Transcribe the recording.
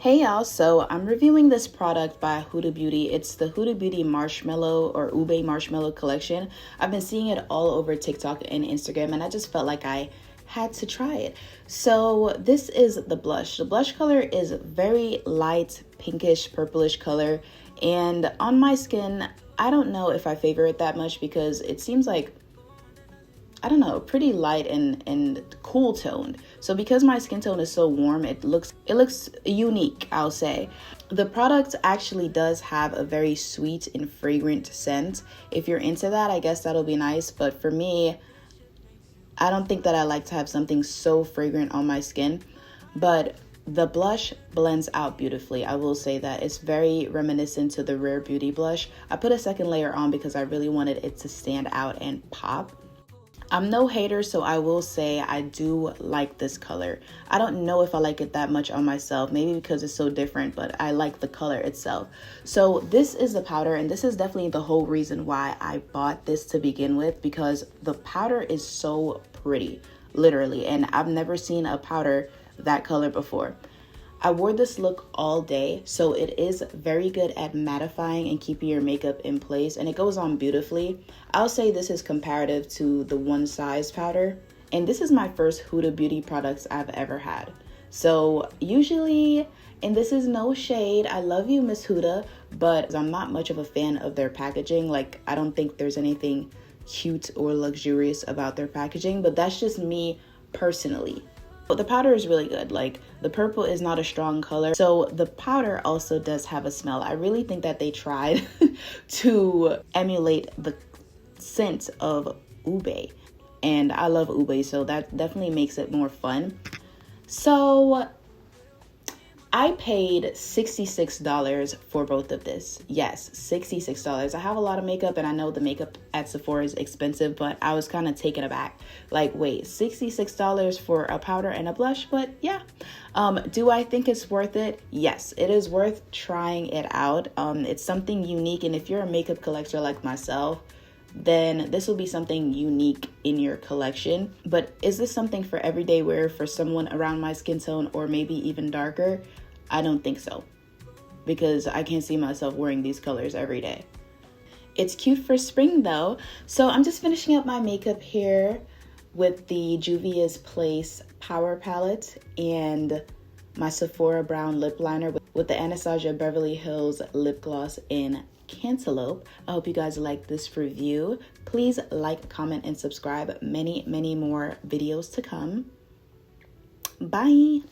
Hey y'all, so I'm reviewing this product by Huda Beauty. It's the Huda Beauty Marshmallow or UBE Marshmallow collection. I've been seeing it all over TikTok and Instagram, and I just felt like I had to try it. So this is the blush. The blush color is very light, pinkish, purplish color. And on my skin, I don't know if I favor it that much because it seems like, I don't know, pretty light and cool toned. So because my skin tone is so warm, it looks unique, I'll say. The product actually does have a very sweet and fragrant scent. If you're into that, I guess that'll be nice. But for me, I don't think that I like to have something so fragrant on my skin. But the blush blends out beautifully. I will say that it's very reminiscent to the Rare Beauty blush. I put a second layer on because I really wanted it to stand out and pop. I'm no hater, so I will say I do like this color. I don't know if I like it that much on myself, maybe because it's so different, but I like the color itself. So this is the powder, and this is definitely the whole reason why I bought this to begin with, because the powder is so pretty, literally, and I've never seen a powder that color before. I wore this look all day, so it is very good at mattifying and keeping your makeup in place, and it goes on beautifully. I'll say this is comparative to the One Size powder, and this is my first Huda Beauty products I've ever had. So usually, and this is no shade, I love you, Miss Huda, but I'm not much of a fan of their packaging. Like, I don't think there's anything cute or luxurious about their packaging, but that's just me personally. But the powder is really good. Like, the purple is not a strong color, so the powder also does have a smell. I really think that they tried to emulate the scent of UBE, and I love UBE, so that definitely makes it more fun. So I paid $66 for both of this. Yes, $66. I have a lot of makeup, and I know the makeup at Sephora is expensive, but I was kind of taken aback. Like, wait, $66 for a powder and a blush? But yeah. Do I think it's worth it? Yes, it is worth trying it out. It's something unique, and if you're a makeup collector like myself, then this will be something unique in your collection. But is this something for everyday wear for someone around my skin tone or maybe even darker? I don't think so, because I can't see myself wearing these colors every day. It's cute for spring though. So I'm just finishing up my makeup here with the Juvia's Place Power Palette and my Sephora Brown Lip Liner with the Anastasia Beverly Hills Lip Gloss in Cantaloupe. I hope you guys like this review. Please like, comment, and subscribe. Many more videos to come. Bye.